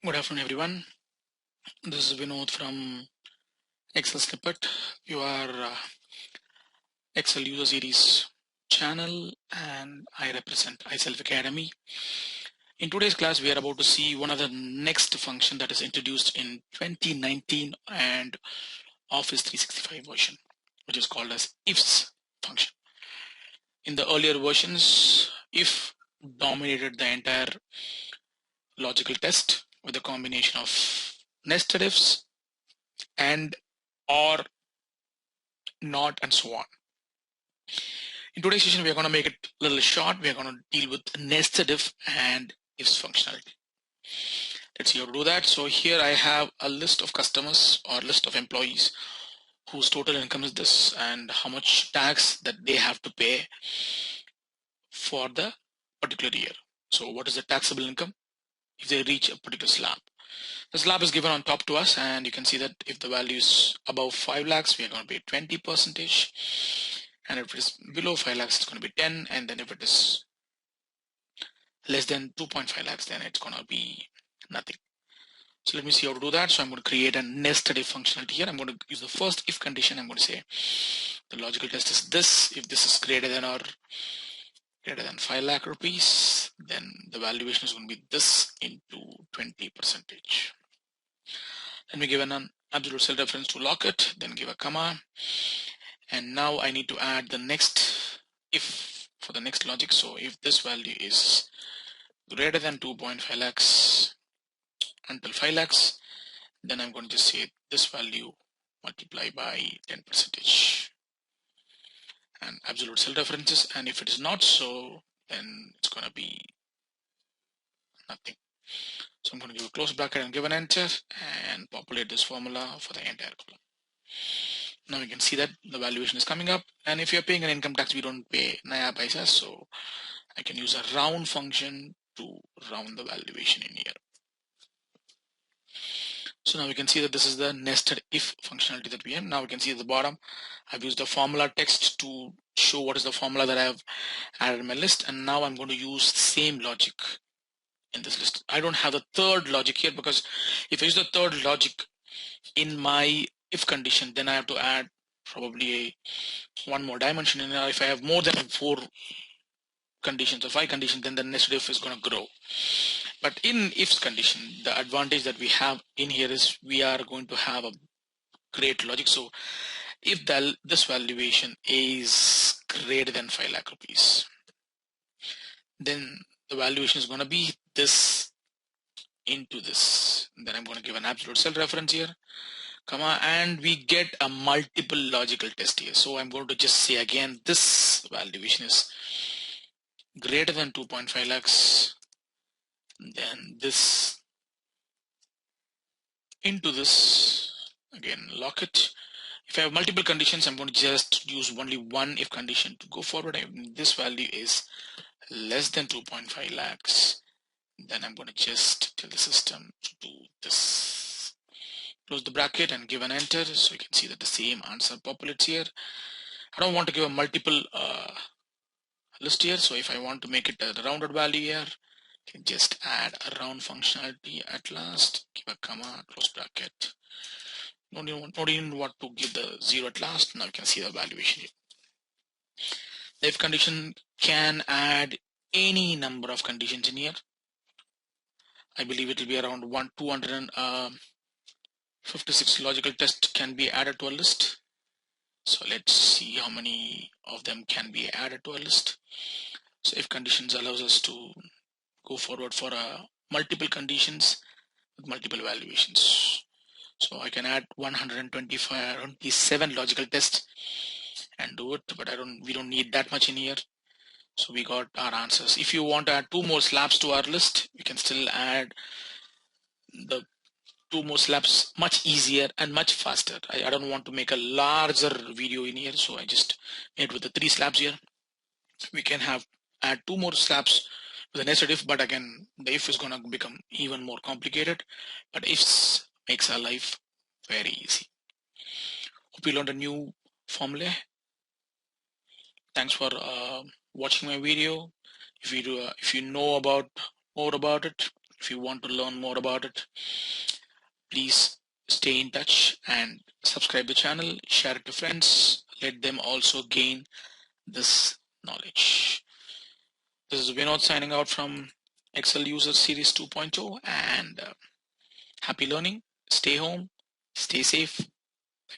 Good afternoon, everyone. This is Vinod from Excel Snippet, your Excel User Series channel, and I represent iSelf Academy. In today's class, we are about to see one of the next function that is introduced in 2019 and Office 365 version, which is called as IFs function. In the earlier versions, if dominated the entire logical test with a combination of nested ifs and or not and so on. In today's session, we are going to make it a little short. We are going to deal with nested if and ifs functionality. Let's see how to do that. So here I have a list of customers or list of employees whose total income is this and how much tax that they have to pay for the particular year. So what is the taxable income if they reach a particular slab? The slab is given on top to us, and you can see that if the value is above 5 lakhs, we are going to pay 20%. And if it is below 5 lakhs, it's going to be 10. And then if it is less than 2.5 lakhs, then it's going to be nothing. So let me see how to do that. So I'm going to create a nested if functionality here. I'm going to use the first if condition. I'm going to say the logical test is this. If this is greater than or greater than 5 lakh rupees, then the valuation is going to be this into 20%. Let me give an absolute cell reference to lock it, then give a comma. And now I need to add the next if for the next logic. So if this value is greater than 2.5 lakhs until 5 lakhs, then I'm going to just say this value multiply by 10% and absolute cell references. And if it is not so, then it's going to be nothing. So I'm going to give a close bracket and give an enter and populate this formula for the entire column. Now you can see that the valuation is coming up, and if you're paying an income tax, we don't pay naya paisa, so I can use a round function to round the valuation in here. So now we can see that this is the nested if functionality that we have. Now we can see at the bottom, I've used the formula text to show what is the formula that I have added in my list, and now I'm going to use the same logic in this list. I don't have the third logic here because if I use the third logic in my if condition, then I have to add probably one more dimension in there. If I have more than 4 conditions or 5 conditions, then the nested if is going to grow. But in ifs condition, the advantage that we have in here is we are going to have a great logic. So if this valuation is greater than 5 lakh rupees, then the valuation is going to be this into this. Then I'm going to give an absolute cell reference here, comma, and we get a multiple logical test here. So I'm going to just say again, this valuation is greater than 2.5 lakhs, then this into this, again lock it. If I have multiple conditions, I'm going to just use only one if condition to go forward. This value is less than 2.5 lakhs, then I'm going to just tell the system to do this. Close the bracket and give an enter, so you can see that the same answer populates here. I don't want to give a multiple list here, so if I want to make it a rounded value here, I can just add a round functionality at last, give a comma, close bracket. Not even want to give the 0 at last. Now you can see the valuation here. The if condition can add any number of conditions in here. I believe it will be around 256 logical tests can be added to a list. So let's see how many of them can be added to a list. So if conditions allows us to go forward for multiple conditions with multiple valuations. So I can add 127 logical tests and do it, but we don't need that much in here. So we got our answers. If you want to add 2 more slabs to our list, we can still add the 2 more slabs much easier and much faster. I don't want to make a larger video in here, so I just made with the 3 slabs here. We can add 2 more slabs with a nested if, but again, the if is going to become even more complicated. But ifs makes our life very easy. Hope you learned a new formula. Thanks for watching my video. If you know more about it, If you want to learn more about it, please stay in touch and subscribe the channel, share it to friends, let them also gain this knowledge. This is Vinod signing out from Excel User Series 2.0, and happy learning. Stay home, stay safe.